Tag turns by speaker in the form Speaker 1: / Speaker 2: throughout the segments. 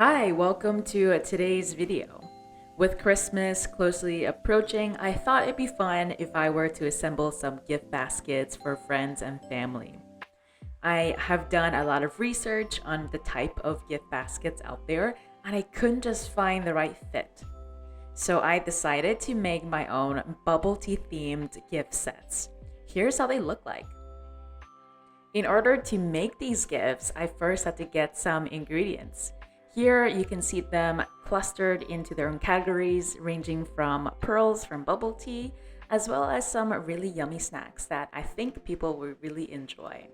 Speaker 1: Hi, welcome to today's video. With Christmas closely approaching, I thought it'd be fun if I were to assemble some gift baskets for friends and family. I have done a lot of research on the type of gift baskets out there, and I couldn't just find the right fit. So I decided to make my own bubble tea themed gift sets. Here's how they look like. In order to make these gifts, I first had to get some ingredients. Here you can see them clustered into their own categories, ranging from pearls from bubble tea, as well as some really yummy snacks that I think people will really enjoy.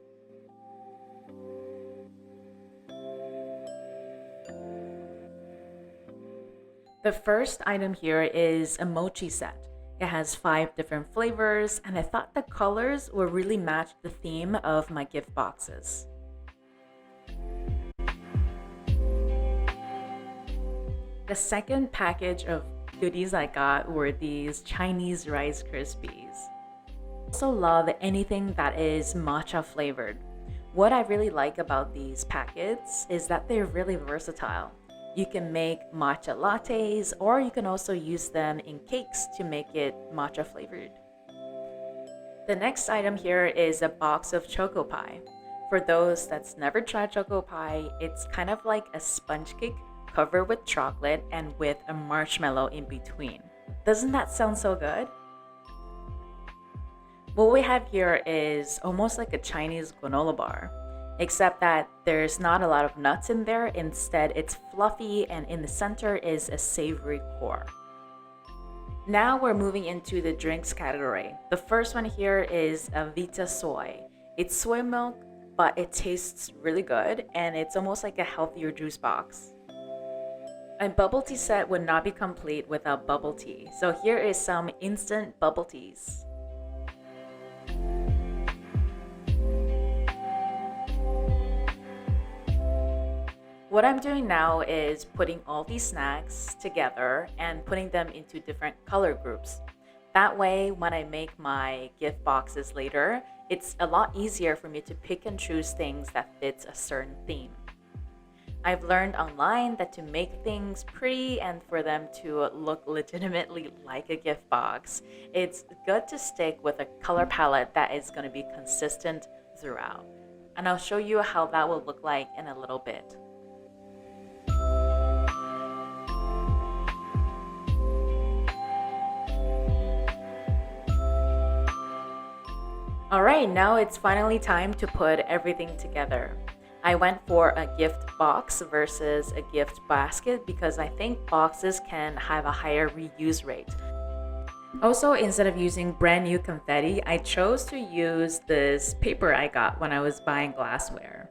Speaker 1: The first item here is a mochi set. It has 5 different flavors, and I thought the colors will really match the theme of my gift boxes. The second package of goodies I got were these Chinese Rice Krispies. I also love anything that is matcha flavored. What I really like about these packets is that they're really versatile. You can make matcha lattes, or you can also use them in cakes to make it matcha flavored. The next item here is a box of choco pie. For those that's never tried choco pie, it's kind of like a sponge cake covered with chocolate and with a marshmallow in between. Doesn't that sound so good? What we have here is almost like a Chinese granola bar, except that there's not a lot of nuts in there. Instead, it's fluffy, and in the center is a savory core. Now we're moving into the drinks category. The first one here is a Vita Soy. It's soy milk, but it tastes really good, and it's almost like a healthier juice box. A bubble tea set would not be complete without bubble tea. So here is some instant bubble teas. What I'm doing now is putting all these snacks together and putting them into different color groups. That way, when I make my gift boxes later, it's a lot easier for me to pick and choose things that fits a certain theme. I've learned online that to make things pretty and for them to look legitimately like a gift box, it's good to stick with a color palette that is going to be consistent throughout. And I'll show you how that will look like in a little bit. Alright, now it's finally time to put everything together. I went for a gift box versus a gift basket because I think boxes can have a higher reuse rate. Also, instead of using brand new confetti, I chose to use this paper I got when I was buying glassware.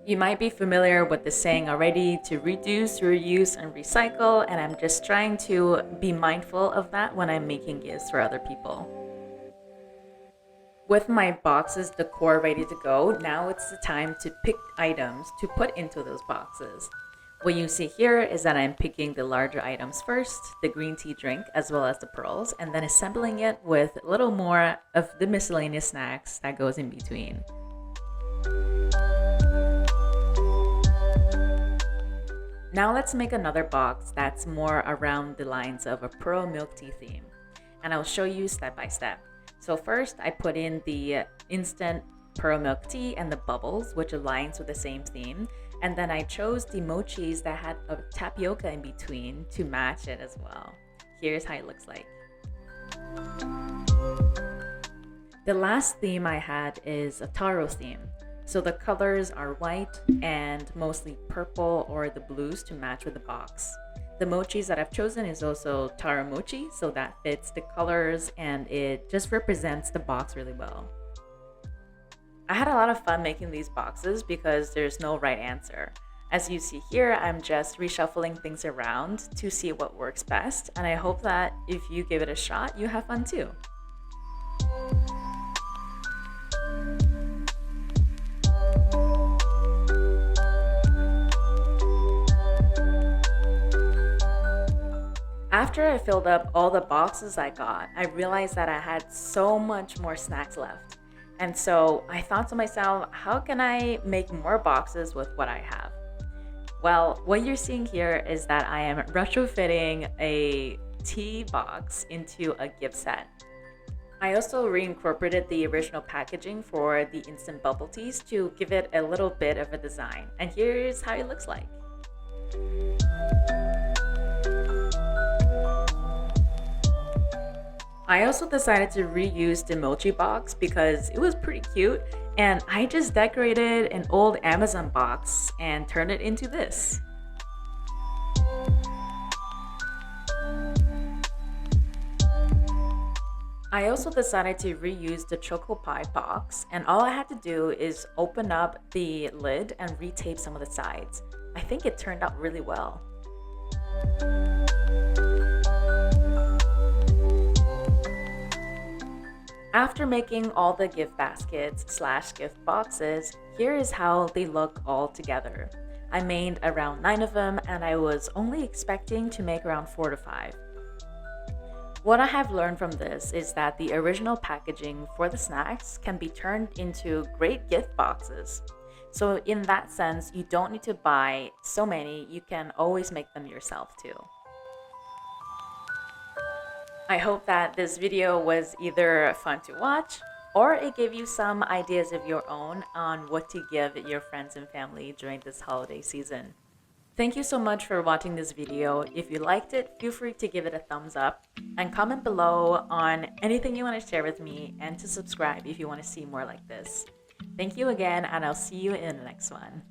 Speaker 1: You might be familiar with the saying already to reduce, reuse, and recycle, and I'm just trying to be mindful of that when I'm making gifts for other people. With my boxes decor ready to go, now it's the time to pick items to put into those boxes. What you see here is that I'm picking the larger items first, the green tea drink as well as the pearls, and then assembling it with a little more of the miscellaneous snacks that goes in between. Now let's make another box that's more around the lines of a pearl milk tea theme, and I'll show you step by step. So first, I put in the instant pearl milk tea and the bubbles, which aligns with the same theme. And then I chose the mochis that had a tapioca in between to match it as well. Here's how it looks like. The last theme I had is a taro theme. So the colors are white and mostly purple or the blues to match with the box. The mochis that I've chosen is also taro mochi, so that fits the colors and it just represents the box really well. I had a lot of fun making these boxes because there's no right answer. As you see here, I'm just reshuffling things around to see what works best, and I hope that if you give it a shot, you have fun too. After I filled up all the boxes I got, I realized that I had so much more snacks left. And so I thought to myself, how can I make more boxes with what I have? Well, what you're seeing here is that I am retrofitting a tea box into a gift set. I also reincorporated the original packaging for the instant bubble teas to give it a little bit of a design. And here's how it looks like. I also decided to reuse the emoji box because it was pretty cute, and I just decorated an old Amazon box and turned it into this. I also decided to reuse the choco pie box, and all I had to do is open up the lid and retape some of the sides. I think it turned out really well. After making all the gift baskets slash gift boxes, here is how they look all together. I made around 9 of them, and I was only expecting to make around 4 to 5. What I have learned from this is that the original packaging for the snacks can be turned into great gift boxes. So in that sense, you don't need to buy so many, you can always make them yourself too. I hope that this video was either fun to watch or it gave you some ideas of your own on what to give your friends and family during this holiday season. Thank you so much for watching this video. If you liked it, feel free to give it a thumbs up and comment below on anything you want to share with me, and to subscribe if you want to see more like this. Thank you again, and I'll see you in the next one.